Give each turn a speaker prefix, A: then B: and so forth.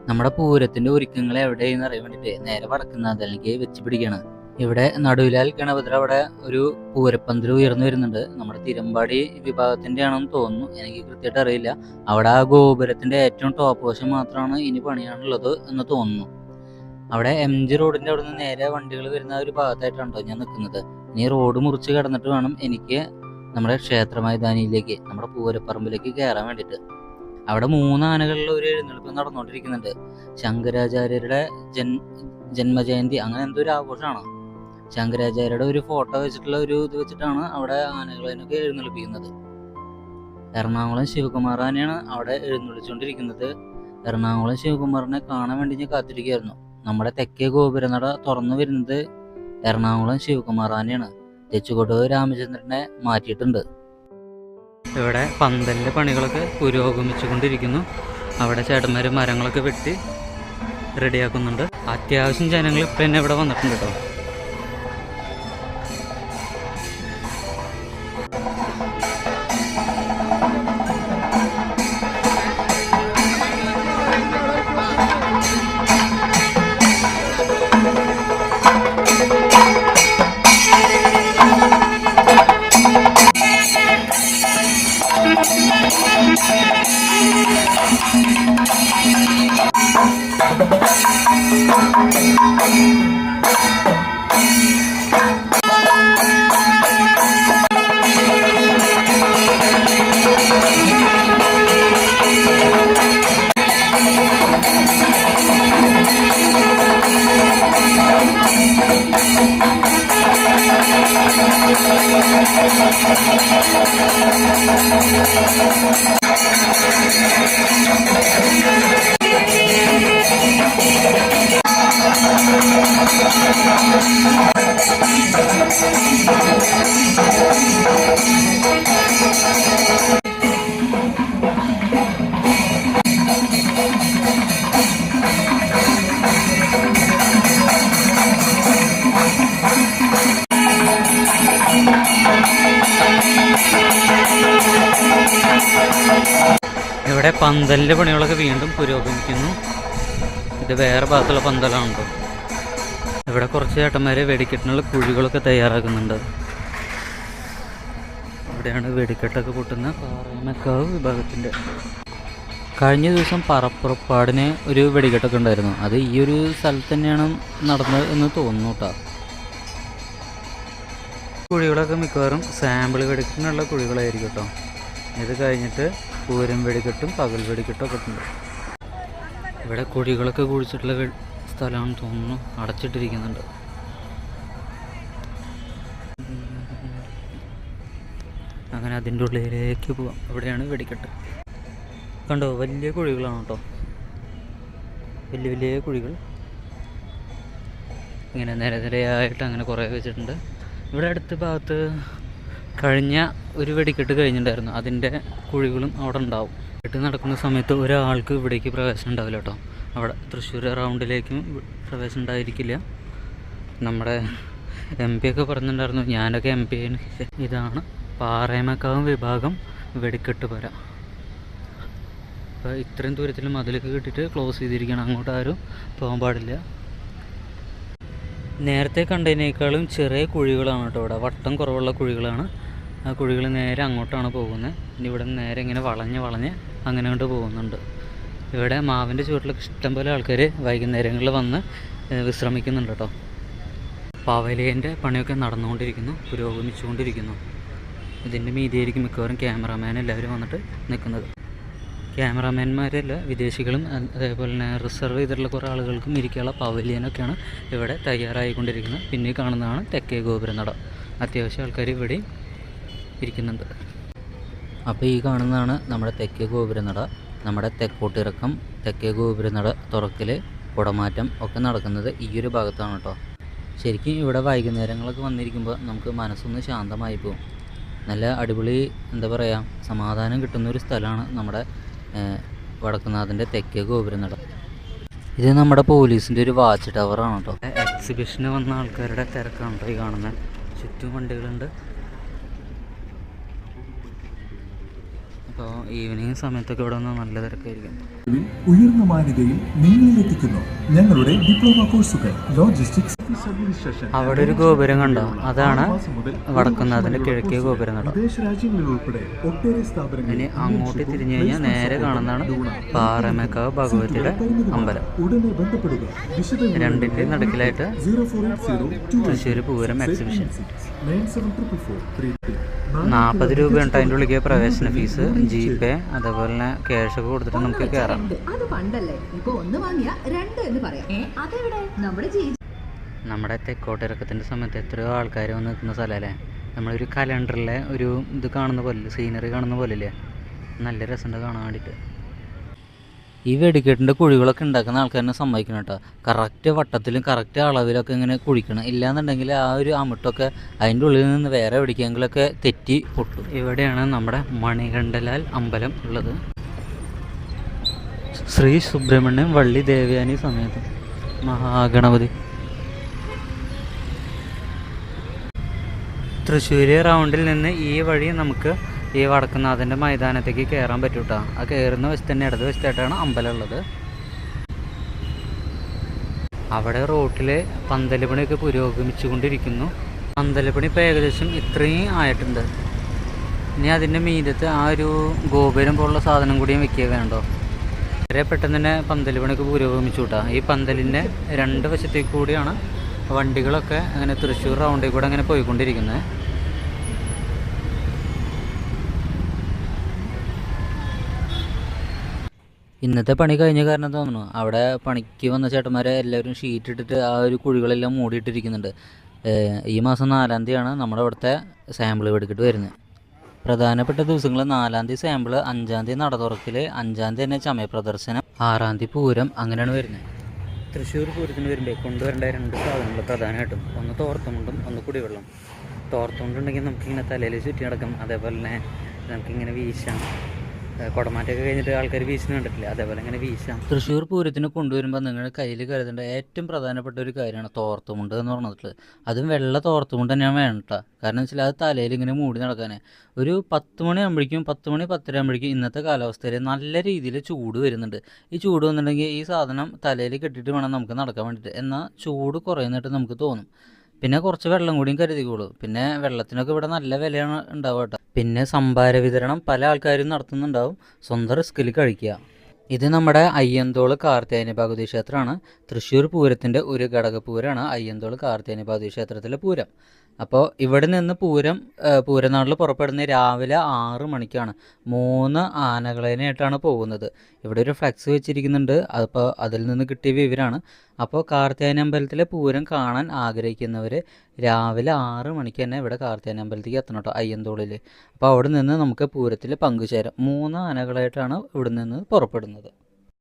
A: നമ്മുടെ പൂരത്തിന്റെ ഒരുക്കങ്ങൾ എവിടെയെന്ന് അറിയാൻ വേണ്ടിട്ട് നേരെ വടക്കുന്നാഥനിലേക്ക് വെച്ച് പിടിക്കണം. ഇവിടെ നടുവിലാൽ ഗണപതി അവിടെ ഒരു പൂരപ്പന്തൽ ഉയർന്നു വരുന്നുണ്ട്. നമ്മുടെ തിരുമ്പാടി വിഭാഗത്തിന്റെ ആണെന്ന് തോന്നുന്നു, എനിക്ക് കൃത്യമായിട്ട് അറിയില്ല. അവിടെ ആ ഗോപുരത്തിന്റെ ഏറ്റവും ടോപ്പ് വശം മാത്രമാണ് ഇനി പണിയാനുള്ളത് എന്ന് തോന്നുന്നു. അവിടെ MG റോഡിന്റെ അവിടെ നിന്ന് നേരെ വണ്ടികൾ വരുന്ന ഒരു ഭാഗത്തായിട്ടാണോ ഞാൻ നിൽക്കുന്നത്. ഇനി റോഡ് മുറിച്ച് കടന്നിട്ട് വേണം എനിക്ക് നമ്മുടെ ക്ഷേത്ര മൈതാനിയിലേക്ക്, നമ്മുടെ പൂരപ്പറമ്പിലേക്ക് കയറാൻ വേണ്ടിയിട്ട്. അവിടെ 3 ആനകളിൽ ഒരു എഴുന്നള്ളിപ്പ് നടന്നുകൊണ്ടിരിക്കുന്നുണ്ട്. ശങ്കരാചാര്യരുടെ ജന്മജയന്തി അങ്ങനെ എന്തോ ഒരു ആഘോഷമാണ്. ശങ്കരാചാര്യരുടെ ഒരു ഫോട്ടോ വെച്ചിട്ടുള്ള ഒരു ഇത് വെച്ചിട്ടാണ് അവിടെ ആനകളെയൊക്കെ എഴുന്നള്ളിപ്പിക്കുന്നത്. എറണാകുളം ശിവകുമാർ ആനയാണ് അവിടെ എഴുന്നള്ളിച്ചുകൊണ്ടിരിക്കുന്നത്. എറണാകുളം ശിവകുമാറിനെ കാണാൻ വേണ്ടി ഞാൻ കാത്തിരിക്കുകയായിരുന്നു. നമ്മുടെ തെക്കേ ഗോപുരനട തുറന്നു വരുന്നത് എറണാകുളം ശിവകുമാർ ആനയാണ്. തെച്ചുകൊട് രാമചന്ദ്രനെ മാറ്റിയിട്ടുണ്ട്. ഇവിടെ പന്തലിൻ്റെ പണികളൊക്കെ പുരോഗമിച്ചുകൊണ്ടിരിക്കുന്നു. അവിടെ ചേട്ടന്മാർ മരങ്ങളൊക്കെ വെട്ടി റെഡിയാക്കുന്നുണ്ട്. അത്യാവശ്യം ജനങ്ങൾ ഇപ്പം തന്നെ ഇവിടെ വന്നിട്ടുണ്ട് കേട്ടോ. ഇവിടെ പന്തലിൻ്റെ പണികളൊക്കെ വീണ്ടും പുരോഗമിക്കുന്നു. ഇത് വേറെ ഭാഗത്തുള്ള പന്തലാണല്ലോ. ഇവിടെ കുറച്ച് ചേട്ടന്മാർ വെടിക്കെട്ടിനുള്ള കുഴികളൊക്കെ തയ്യാറാക്കുന്നുണ്ട്. ഇവിടെയാണ് വെടിക്കെട്ടൊക്കെ പൊട്ടുന്ന പാറമേക്കാവ് വിഭാഗത്തിൻ്റെ. കഴിഞ്ഞ ദിവസം പറപ്പുറപ്പാടിന് ഒരു വെടിക്കെട്ടൊക്കെ ഉണ്ടായിരുന്നു. അത് ഈ ഒരു സ്ഥലത്ത് തന്നെയാണ് നടന്നത് എന്ന് തോന്നുന്നു കേട്ടോ. കുഴികളൊക്കെ മിക്കവാറും സാമ്പിൾ വെടിക്കെട്ടിനുള്ള കുഴികളായിരിക്കും കേട്ടോ. ഇത് കഴിഞ്ഞിട്ട് പൂരം വെടിക്കെട്ടും പകൽ വെടിക്കെട്ടും ഒക്കെ ഉണ്ട്. ഇവിടെ കുഴികളൊക്കെ കുഴിച്ചിട്ടുള്ള സ്ഥലമാണെന്ന് തോന്നുന്നു, അടച്ചിട്ടിരിക്കുന്നുണ്ട്. അങ്ങനെ അതിൻ്റെ ഉള്ളിലേക്ക് പോവാം. ഇവിടെയാണ് വെടിക്കെട്ട്. കണ്ടോ, വലിയ കുഴികളാണ് കേട്ടോ. വലിയ വലിയ കുഴികൾ ഇങ്ങനെ നിരനിരയായിട്ട് അങ്ങനെ കുറേ വെച്ചിട്ടുണ്ട്. ഇവിടെ അടുത്ത ഭാഗത്ത് കഴിഞ്ഞ ഒരു വെടിക്കെട്ട് കഴിഞ്ഞിട്ടുണ്ടായിരുന്നു, അതിൻ്റെ കുഴികളും അവിടെ ഉണ്ടാവും. വെടിക്കെട്ട് നടക്കുന്ന സമയത്ത് ഒരാൾക്ക് ഇവിടേക്ക് പ്രവേശനം ഉണ്ടാവില്ല കേട്ടോ. അവിടെ തൃശ്ശൂർ റൗണ്ടിലേക്കും പ്രവേശനം ഉണ്ടായിരിക്കില്ല. നമ്മുടെ MP ഒക്കെ പറഞ്ഞിട്ടുണ്ടായിരുന്നു, ഞാനൊക്കെ MP ആണ്. ഇതാണ് പാറമേക്കാവ് വിഭാഗം വെടിക്കെട്ട് പുര. അപ്പോൾ ഇത്രയും ദൂരത്തിൽ മതിലൊക്കെ കിട്ടിയിട്ട് ക്ലോസ് ചെയ്തിരിക്കുകയാണ്. അങ്ങോട്ട് ആരും പോകാൻ പാടില്ല. നേരത്തെ കണ്ടതിനേക്കാളും ചെറിയ കുഴികളാണ് കേട്ടോ. ഇവിടെ വട്ടം കുറവുള്ള കുഴികളാണ്. ആ കുഴികൾ നേരെ അങ്ങോട്ടാണ് പോകുന്നത്. ഇനി ഇവിടെ നേരെ ഇങ്ങനെ വളഞ്ഞ് അങ്ങനെ കൊണ്ട് പോകുന്നുണ്ട്. ഇവിടെ മാവിൻ്റെ ചുവട്ടിലൊക്കെ ഇഷ്ടംപോലെ ആൾക്കാർ വൈകുന്നേരങ്ങളിൽ വന്ന് വിശ്രമിക്കുന്നുണ്ട് കേട്ടോ. പവലിയൻ്റെ പണിയൊക്കെ നടന്നുകൊണ്ടിരിക്കുന്നു, പുരോഗമിച്ചുകൊണ്ടിരിക്കുന്നു. ഇതിൻ്റെ മീതിയായിരിക്കും മിക്കവാറും ക്യാമറാമാൻ എല്ലാവരും വന്നിട്ട് നിൽക്കുന്നത്. ക്യാമറാമാൻമാരല്ല, വിദേശികളും അതേപോലെ തന്നെ റിസർവ് ചെയ്തിട്ടുള്ള കുറേ ആളുകൾക്കും ഇരിക്കാനുള്ള പവലിയനൊക്കെയാണ് ഇവിടെ തയ്യാറായിക്കൊണ്ടിരിക്കുന്നത്. പിന്നെ കാണുന്നതാണ് തെക്കേ ഗോപുരനട. അത്യാവശ്യം ആൾക്കാർ ഇവിടെയും ഇരിക്കുന്നുണ്ട്. അപ്പോൾ ഈ കാണുന്നതാണ് നമ്മുടെ തെക്കേ ഗോപുരനട. നമ്മുടെ തെക്കോട്ടിറക്കം, തെക്കേ ഗോപുരനട തുറക്കൽ, കുടമാറ്റം ഒക്കെ നടക്കുന്നത് ഈ ഒരു ഭാഗത്താണ് കേട്ടോ. ശരിക്കും ഇവിടെ വൈകുന്നേരങ്ങളൊക്കെ വന്നിരിക്കുമ്പോൾ നമുക്ക് മനസ്സൊന്ന് ശാന്തമായി പോകും. നല്ല അടിപൊളി, എന്താ പറയുക, സമാധാനം കിട്ടുന്നൊരു സ്ഥലമാണ് നമ്മുടെ വടക്കുന്നാഥൻ്റെ തെക്കേ ഗോപുരനട. ഇത് നമ്മുടെ പോലീസിൻ്റെ ഒരു വാച്ച് ടവറാണ് കേട്ടോ. എക്സിബിഷന് വന്ന ആൾക്കാരുടെ തിരക്കാണ് കേട്ടോ ഈ കാണുന്നത്. ചുറ്റും വണ്ടികളുണ്ട്. അപ്പോൾ ഈവനിങ് സമയത്തൊക്കെ ഇവിടെ വന്നാൽ നല്ല തിരക്കായിരിക്കും.
B: ഉയർന്ന മാന്യതയിൽ നിങ്ങളിലെത്തിക്കുന്നു ഞങ്ങളുടെ ഡിപ്ലോമ കോഴ്സുകൾ ലോജിസ്റ്റിക്സ് അഡ്മിനിസ്ട്രേഷൻ.
A: അവിടെ ഒരു ഗോപുരം കണ്ടോ? അതാണ് വടക്കുന്നാഥിൻ്റെ കിഴക്കേ ഗോപുരം കേട്ടോ.
B: വിദേശ രാജ്യങ്ങളിൽ ഉൾപ്പെടെ ഒട്ടേറെ സ്ഥാപനങ്ങൾ
A: ഇനി അങ്ങോട്ട് തിരിഞ്ഞു കഴിഞ്ഞാൽ നേരെ കാണുന്നതാണ് പാറമേക്കാവ് ഭഗവതിയുടെ അമ്പലം.
B: ഉടനെ ബന്ധപ്പെടുക.
A: രണ്ടിൻ്റെ നടുക്കിലായിട്ട് തൃശ്ശൂർ പൂരം എക്സിബിഷൻ. 40 രൂപയാണ് അതിൻ്റെ ഉള്ളിലേക്ക് പ്രവേശന ഫീസ്. ജിപേ അതേപോലെ തന്നെ ക്യാഷ് ഒക്കെ കൊടുത്തിട്ട് നമുക്ക് കയറാം. നമ്മുടെ തെക്കോട്ടിറക്കത്തിൻ്റെ സമയത്ത് എത്രയോ ആൾക്കാർ വന്ന് നിൽക്കുന്ന സ്ഥലമല്ലേ. നമ്മളൊരു കലണ്ടറിലെ ഒരു ഇത് കാണുന്ന പോലെ, സീനറി കാണുന്ന പോലെ ഇല്ലേ, നല്ല രസമുണ്ട് കാണാൻ വേണ്ടിയിട്ട്. ഈ വെടിക്കെട്ടിൻ്റെ കുഴികളൊക്കെ ഉണ്ടാക്കുന്ന ആൾക്കാരെ സമ്മതിക്കണം കേട്ടോ. കറക്റ്റ് വട്ടത്തിലും കറക്റ്റ് അളവിലൊക്കെ ഇങ്ങനെ കുഴിക്കണം. ഇല്ലാന്നുണ്ടെങ്കിൽ ആ ഒരു അമിട്ടൊക്കെ അതിൻ്റെ ഉള്ളിൽ നിന്ന് വേറെ വെടിക്കെങ്കിലൊക്കെ തെറ്റി പൊട്ടും. ഇവിടെയാണ് നമ്മുടെ മണികണ്ഠലാൽ അമ്പലം ഉള്ളത്. ശ്രീ സുബ്രഹ്മണ്യം വള്ളി ദേവയാനി സമേതം മഹാഗണപതി. തൃശ്ശൂർ റൗണ്ടിൽ നിന്ന് ഈ വഴി നമുക്ക് ഈ വടക്കുന്നാഥൻ്റെ മൈതാനത്തേക്ക് കയറാൻ പറ്റും കേട്ടോ. ആ കയറുന്ന വശത്ത് തന്നെ ഇടത് വശത്തായിട്ടാണ് അമ്പലം ഉള്ളത്. അവിടെ റോട്ടിൽ പന്തലുപണിയൊക്കെ പുരോഗമിച്ചുകൊണ്ടിരിക്കുന്നു. പന്തലുപണി ഇപ്പോൾ ഏകദേശം ഇത്രയും ആയിട്ടുണ്ട്. ഇനി അതിൻ്റെ മീതത്ത് ആ ഒരു ഗോപുരം പോലുള്ള സാധനം കൂടിയും വെക്കുക വേണ്ടോ. വളരെ പെട്ടെന്ന് തന്നെ പന്തലുപണിയൊക്കെ പുരോഗമിച്ചു കേട്ടോ. ഈ പന്തലിൻ്റെ രണ്ട് വശത്തേക്ക് കൂടിയാണ് വണ്ടികളൊക്കെ അങ്ങനെ തൃശ്ശൂർ റൗണ്ടിൽ കൂടെ അങ്ങനെ പോയിക്കൊണ്ടിരിക്കുന്നത്. ഇന്നത്തെ പണി കഴിഞ്ഞ കാരണം തോന്നുന്നു അവിടെ പണിക്ക് വന്ന ചേട്ടന്മാരെ എല്ലാവരും ഷീറ്റ് ഇട്ടിട്ട് ആ ഒരു കുഴികളെല്ലാം മൂടിയിട്ടിരിക്കുന്നുണ്ട്. ഈ മാസം 4-ാം തീയതിയാണ് നമ്മുടെ ഇവിടുത്തെ സാമ്പിൾ വെടിക്കെട്ട് വരുന്നത്. പ്രധാനപ്പെട്ട ദിവസങ്ങൾ 4-ാം തീയതി സാമ്പിൾ, 5-ാം തീയതി നട തുറക്കൽ, 5-ാം തീയതി തന്നെ ചമയ പ്രദർശനം, 6-ാം തീയതി പൂരം, അങ്ങനെയാണ് വരുന്നത്. തൃശ്ശൂർ പൂരത്തിന് വരുമ്പോൾ കൊണ്ടുവരേണ്ട 2 സാധനങ്ങൾ പ്രധാനമായിട്ടും, ഒന്ന് തോർത്തുമുണ്ടും ഒന്ന് കുടിവെള്ളം. തോർത്തുമുണ്ടുണ്ടെങ്കിൽ നമുക്കിങ്ങനെ തലയിൽ ചുറ്റി നടക്കാം. അതേപോലെ തന്നെ നമുക്കിങ്ങനെ വീശാം. കുടമാറ്റമൊക്കെ കഴിഞ്ഞിട്ട് ആൾക്കാർ വീശിന് കണ്ടിട്ടില്ല, അതേപോലെ ഇങ്ങനെ വീശാം. തൃശ്ശൂർ പൂരത്തിന് കൊണ്ടുവരുമ്പോൾ നിങ്ങളുടെ കയ്യിൽ കരുതേണ്ട ഏറ്റവും പ്രധാനപ്പെട്ട ഒരു കാര്യമാണ് തോർത്തുമുണ്ട് എന്ന് പറഞ്ഞിട്ടുള്ളത്. അതും വെള്ള തോർത്തുമുണ്ട് തന്നെയാണ് വേണ്ട. കാരണം വെച്ചാൽ അത് തലയിൽ ഇങ്ങനെ മൂടി നടക്കാനേ. ഒരു 10 മണിയാകുമ്പോഴേക്കും 10 മണി 10:30 ആകുമ്പോഴേക്കും ഇന്നത്തെ കാലാവസ്ഥയിൽ നല്ല രീതിയിൽ ചൂട് വരുന്നുണ്ട്. ഈ ചൂട് വന്നിട്ടുണ്ടെങ്കിൽ ഈ സാധനം തലയിൽ കെട്ടിയിട്ട് വേണം നമുക്ക് നടക്കാൻ വേണ്ടിയിട്ട്. എന്നാൽ ചൂട് കുറയുന്നിട്ട് നമുക്ക് തോന്നും. പിന്നെ കുറച്ച് വെള്ളം കൂടിയും കരുതിക്കോളൂ. പിന്നെ വെള്ളത്തിനൊക്കെ ഇവിടെ നല്ല വിലയാണ് ഉണ്ടാവുക കേട്ടോ. പിന്നെ സംഭാര വിതരണം പല ആൾക്കാരും നടത്തുന്നുണ്ടാവും. സ്വന്തം റിസ്കിൽ കഴിക്കുക. ഇത് നമ്മുടെ അയ്യന്തോൾ കാർത്യായനി ഭഗവതി ക്ഷേത്രമാണ്. തൃശ്ശൂർ പൂരത്തിൻ്റെ ഒരു ഘടകപൂരമാണ് അയ്യന്തോൾ കാർത്യായനി ഭഗവതി ക്ഷേത്രത്തിലെ പൂരം. അപ്പോൾ ഇവിടെ നിന്ന് പൂരനാളിൽ പുറപ്പെടുന്ന രാവിലെ 6 മണിക്കാണ്. 3 ആനകളേനായിട്ടാണ് പോകുന്നത്. ഇവിടെ ഒരു ഫ്ലെക്സ് വെച്ചിരിക്കുന്നുണ്ട്. അപ്പോൾ അതിൽ നിന്ന് കിട്ടിയ വിവരമാണ്. അപ്പോൾ കാർത്യായനി അമ്പലത്തിലെ പൂരം കാണാൻ ആഗ്രഹിക്കുന്നവർ രാവിലെ 6 മണിക്ക് തന്നെ ഇവിടെ കാർത്യായനി അമ്പലത്തേക്ക് എത്തണം കേട്ടോ, അയ്യന്തോളിൽ. അപ്പോൾ അവിടെ നിന്ന് നമുക്ക് പൂരത്തിൽ പങ്കുചേരാം. 3 ആനകളായിട്ടാണ് ഇവിടെ നിന്ന് പുറപ്പെടുന്നത്.